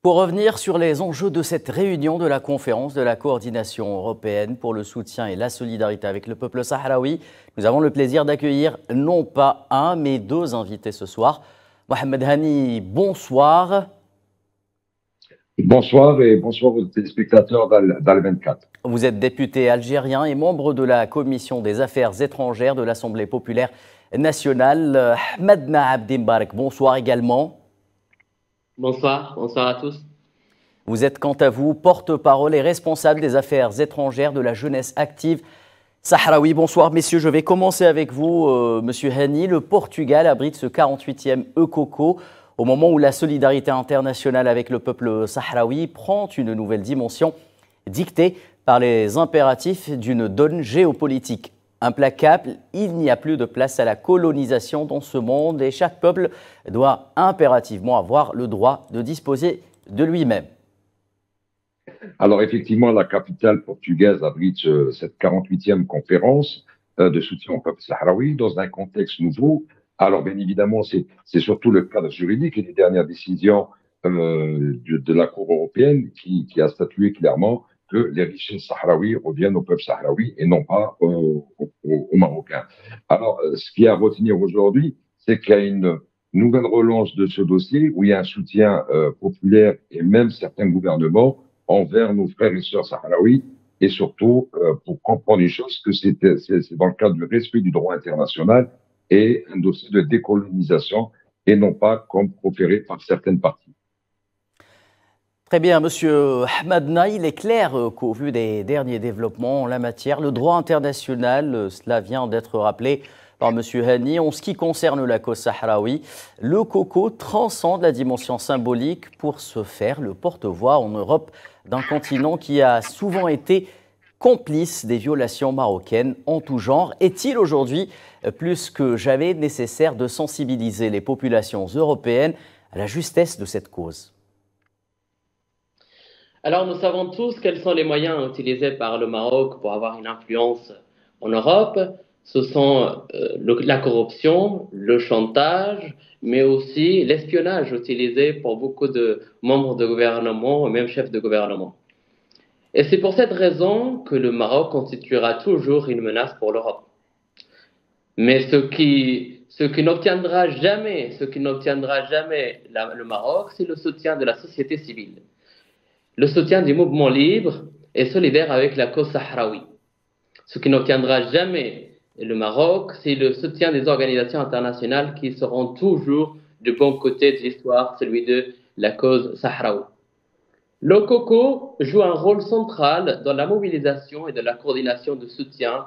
Pour revenir sur les enjeux de cette réunion de la conférence de la coordination européenne pour le soutien et la solidarité avec le peuple sahraoui, nous avons le plaisir d'accueillir non pas un, mais deux invités ce soir. Mohamed Hani, bonsoir. Bonsoir et bonsoir aux téléspectateurs d'Al 24. Vous êtes député algérien et membre de la commission des affaires étrangères de l'Assemblée populaire nationale. Madna Abdimbarek, bonsoir également. Bonsoir, bonsoir à tous. Vous êtes quant à vous porte-parole et responsable des affaires étrangères de la jeunesse active sahraoui. Bonsoir messieurs, je vais commencer avec vous, monsieur Hani. Le Portugal abrite ce 48e ECOCO au moment où la solidarité internationale avec le peuple sahraoui prend une nouvelle dimension dictée par les impératifs d'une donne géopolitique implacable. Il n'y a plus de place à la colonisation dans ce monde et chaque peuple doit impérativement avoir le droit de disposer de lui-même. Alors effectivement, la capitale portugaise abrite cette 48e conférence de soutien au peuple sahraoui dans un contexte nouveau. Alors bien évidemment, c'est surtout le cadre juridique et les dernières décisions de la Cour européenne qui a statué clairement que les richesses sahraouis reviennent au peuple sahraoui et non pas aux Marocains. Alors, ce qu'il y a à retenir aujourd'hui, c'est qu'il y a une nouvelle relance de ce dossier où il y a un soutien populaire et même certains gouvernements envers nos frères et sœurs sahraouis et surtout pour comprendre une chose que c'est dans le cadre du respect du droit international et un dossier de décolonisation et non pas comme proféré par certaines parties. Très bien, monsieur Ahmadna, il est clair qu'au vu des derniers développements en la matière, le droit international, cela vient d'être rappelé par monsieur Hani, en ce qui concerne la cause sahraoui, le COCO transcende la dimension symbolique pour se faire le porte-voix en Europe d'un continent qui a souvent été complice des violations marocaines en tout genre. Est-il aujourd'hui plus que jamais nécessaire de sensibiliser les populations européennes à la justesse de cette cause ? Alors, nous savons tous quels sont les moyens utilisés par le Maroc pour avoir une influence en Europe. Ce sont la corruption, le chantage, mais aussi l'espionnage utilisé pour beaucoup de membres de gouvernement et même chefs de gouvernement. Et c'est pour cette raison que le Maroc constituera toujours une menace pour l'Europe. Mais ce qui n'obtiendra jamais le Maroc, c'est le soutien de la société civile. Le soutien du mouvement libre et solidaire avec la cause sahraoui. Ce qui n'obtiendra jamais le Maroc, c'est le soutien des organisations internationales qui seront toujours du bon côté de l'histoire, celui de la cause sahraoui. Le COCO joue un rôle central dans la mobilisation et de la coordination de soutien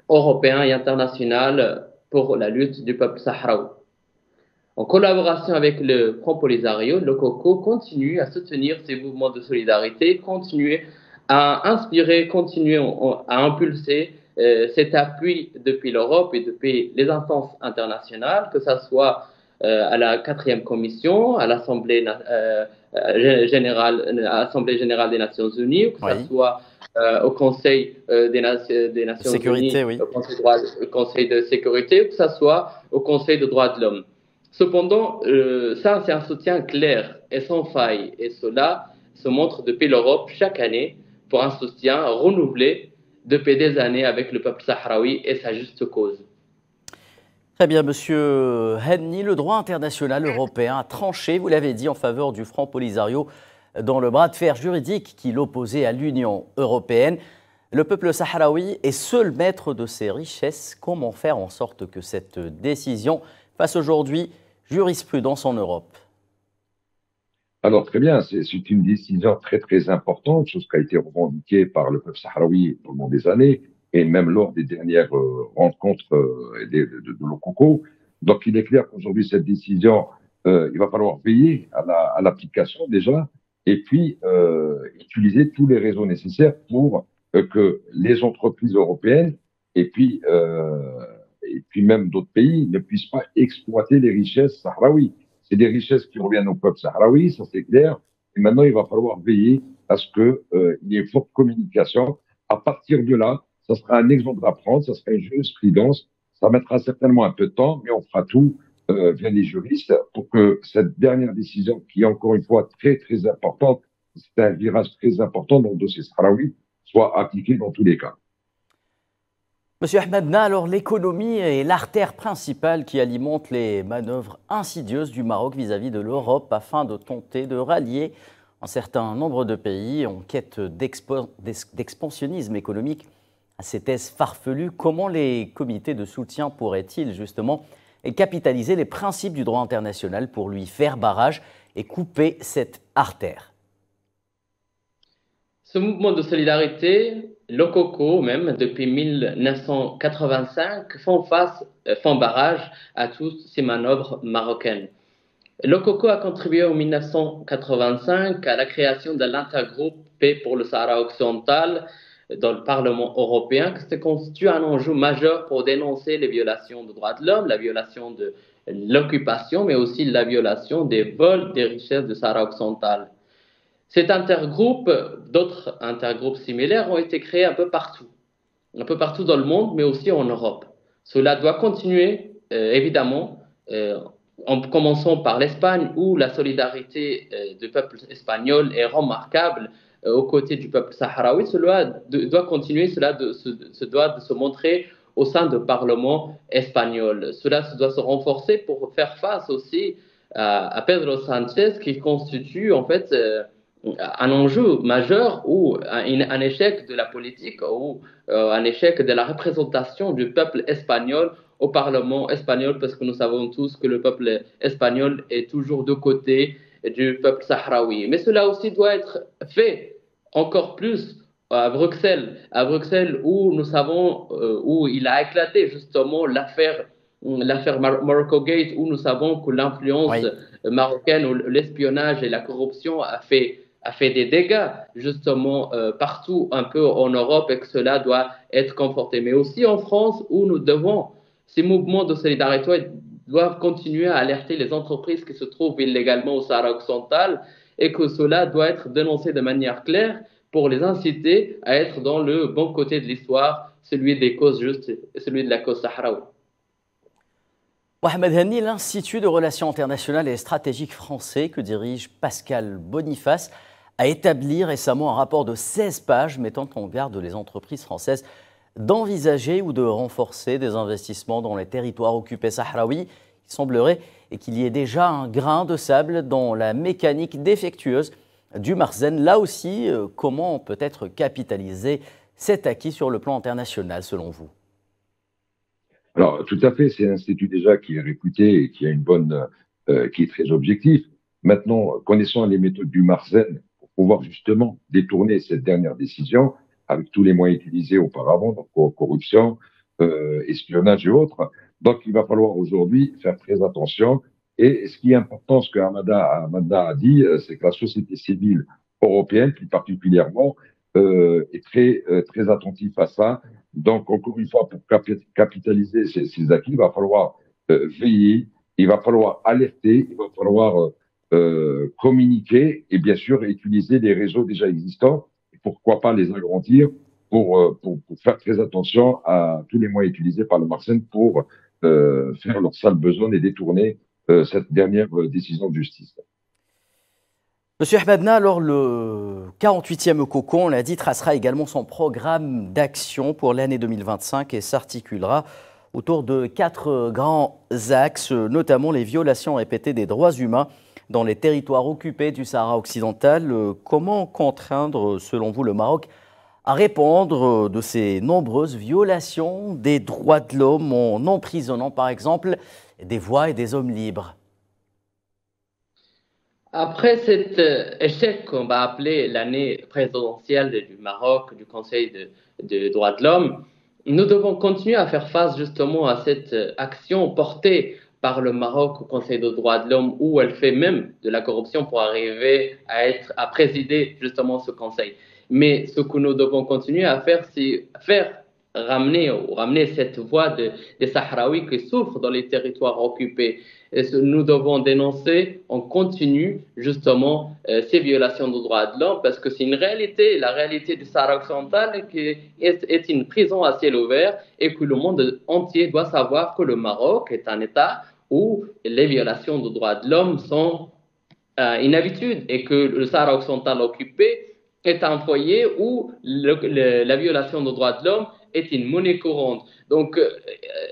européen et international pour la lutte du peuple sahraoui. En collaboration avec le Front Polisario, le COCO continue à soutenir ces mouvements de solidarité, continue à inspirer, continue à impulser cet appui depuis l'Europe et depuis les instances internationales, que ce soit à la 4e commission, à l'Assemblée générale des Nations Unies, que ce soit au Conseil des Nations Sécurité, Unies, oui. au Conseil de sécurité, que ce soit au Conseil des droits de l'homme. Cependant, ça, c'est un soutien clair et sans faille. Et cela se montre depuis l'Europe chaque année pour un soutien renouvelé depuis des années avec le peuple sahraoui et sa juste cause. Très bien, monsieur Hani, le droit international européen a tranché, vous l'avez dit, en faveur du Front Polisario dans le bras de fer juridique qui l'opposait à l'Union européenne. Le peuple sahraoui est seul maître de ses richesses. Comment faire en sorte que cette décision fasse aujourd'hui jurisprudence en Europe? Alors très bien, c'est une décision très très importante, chose qui a été revendiquée par le peuple sahraoui au long des années et même lors des dernières rencontres de l'OCOCO. Donc il est clair qu'aujourd'hui cette décision, il va falloir veiller à l'application déjà et puis utiliser tous les réseaux nécessaires pour que les entreprises européennes et puis même d'autres pays ne puissent pas exploiter les richesses sahraouis. C'est des richesses qui reviennent au peuple sahraoui, ça c'est clair. Et maintenant, il va falloir veiller à ce qu'il y ait une forte communication. À partir de là, ça sera un exemple à prendre, ça sera une jurisprudence. Ça mettra certainement un peu de temps, mais on fera tout via les juristes pour que cette dernière décision, qui est encore une fois très, très importante, c'est un virage très important dans le dossier sahraoui, soit appliquée dans tous les cas. Monsieur Ahmadna, alors l'économie est l'artère principale qui alimente les manœuvres insidieuses du Maroc vis-à-vis de l'Europe afin de tenter de rallier un certain nombre de pays en quête d'expansionnisme économique à ces thèses farfelues. Comment les comités de soutien pourraient-ils justement capitaliser les principes du droit international pour lui faire barrage et couper cette artère? Ce mouvement de solidarité, le COCO même, depuis 1985, font barrage à toutes ces manœuvres marocaines. Le COCO a contribué en 1985 à la création de l'intergroupe Paix pour le Sahara occidental dans le Parlement européen, qui constitue un enjeu majeur pour dénoncer les violations des droits de l'homme, la violation de l'occupation, mais aussi la violation des vols des richesses du Sahara occidental. Cet intergroupe, d'autres intergroupes similaires ont été créés un peu partout dans le monde, mais aussi en Europe. Cela doit continuer, évidemment, en commençant par l'Espagne, où la solidarité du peuple espagnol est remarquable aux côtés du peuple sahraoui. Cela doit continuer, cela se doit de se montrer au sein du Parlement espagnol. Cela doit se renforcer pour faire face aussi à Pedro Sánchez, qui constitue en fait un enjeu majeur ou un échec de la politique ou un échec de la représentation du peuple espagnol au Parlement espagnol, parce que nous savons tous que le peuple espagnol est toujours de côté du peuple sahraoui. Mais cela aussi doit être fait encore plus à Bruxelles où nous savons, où il a éclaté justement l'affaire Morocco Gate, où nous savons que l'influence marocaine ou l'espionnage et la corruption a fait des dégâts justement partout un peu en Europe, et que cela doit être conforté. Mais aussi en France, où nous devons, ces mouvements de solidarité doivent continuer à alerter les entreprises qui se trouvent illégalement au Sahara occidental, et que cela doit être dénoncé de manière claire pour les inciter à être dans le bon côté de l'histoire, celui des causes justes, celui de la cause sahraoui. Mohamed Henni, l'Institut de relations internationales et stratégiques français que dirige Pascal Boniface a établi récemment un rapport de 16 pages mettant en garde les entreprises françaises d'envisager ou de renforcer des investissements dans les territoires occupés sahraouis. Il semblerait qu'il y ait déjà un grain de sable dans la mécanique défectueuse du Marzen. Là aussi, comment peut être capitalisé cet acquis sur le plan international selon vous? Alors, tout à fait, c'est un institut déjà qui est réputé et qui a qui est très objectif. Maintenant, connaissant les méthodes du Marzen pour pouvoir justement détourner cette dernière décision avec tous les moyens utilisés auparavant, donc corruption, espionnage et autres. Donc, il va falloir aujourd'hui faire très attention. Et ce qui est important, ce que Hamada a dit, c'est que la société civile européenne, plus particulièrement, est très attentive à ça. Donc, encore une fois, pour capitaliser ces acquis, il va falloir veiller, il va falloir alerter, il va falloir communiquer et bien sûr utiliser les réseaux déjà existants et pourquoi pas les agrandir pour faire très attention à tous les moyens utilisés par le Marsen pour faire leur sale besogne et détourner cette dernière décision de justice. Monsieur Ahmadna, alors le 48e COCO, on l'a dit, tracera également son programme d'action pour l'année 2025 et s'articulera autour de 4 grands axes, notamment les violations répétées des droits humains dans les territoires occupés du Sahara occidental. Comment contraindre, selon vous, le Maroc à répondre de ces nombreuses violations des droits de l'homme en emprisonnant, par exemple, des voix et des hommes libres? Après cet échec qu'on va appeler l'année présidentielle du Maroc, du Conseil des droits de l'homme, nous devons continuer à faire face justement à cette action portée par le Maroc au Conseil des droits de l'homme, où elle fait même de la corruption pour arriver à présider justement ce Conseil. Mais ce que nous devons continuer à faire, c'est ramener cette voix des Sahraouis qui souffrent dans les territoires occupés. Et nous devons dénoncer en continu justement ces violations des droits de l'homme, parce que c'est une réalité, la réalité du Sahara occidental qui est une prison à ciel ouvert, et que le monde entier doit savoir que le Maroc est un État où les violations des droits de l'homme sont une habitude et que le Sahara occidental occupé est un foyer où la violation des droits de l'homme est une monnaie courante. Donc,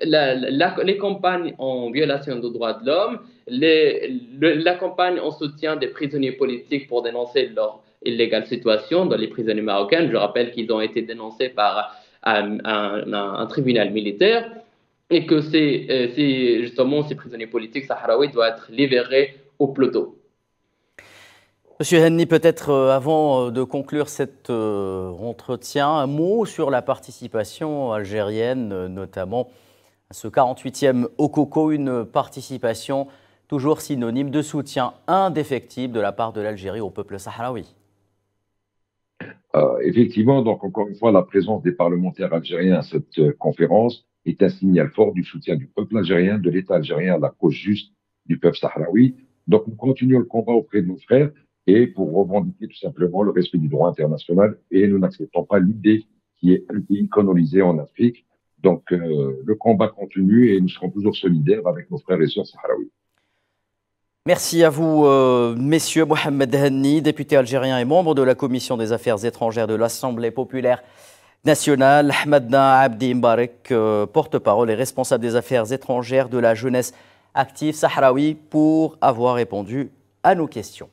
les campagnes en violation des droits de l'homme, la campagne en soutien des prisonniers politiques pour dénoncer leur illégale situation dans les prisonniers marocains, je rappelle qu'ils ont été dénoncés par un tribunal militaire, et que justement ces prisonniers politiques sahraouis doivent être libérés au plus tôt. Monsieur Henni, peut-être avant de conclure cet entretien, un mot sur la participation algérienne, notamment à ce 48e Okoko, une participation toujours synonyme de soutien indéfectible de la part de l'Algérie au peuple sahraoui. Effectivement, donc encore une fois, la présence des parlementaires algériens à cette conférence est un signal fort du soutien du peuple algérien, de l'État algérien à la cause juste du peuple sahraoui. Donc nous continuons le combat auprès de nos frères et pour revendiquer tout simplement le respect du droit international, et nous n'acceptons pas l'idée qui est un pays colonisé en Afrique. Donc le combat continue et nous serons toujours solidaires avec nos frères et sœurs sahraouis. Merci à vous, messieurs. Mohamed Henni, député algérien et membre de la Commission des Affaires étrangères de l'Assemblée populaire nationale. Ahmadna Abdi Mbarek, porte-parole et responsable des affaires étrangères de la jeunesse active sahraoui, pour avoir répondu à nos questions.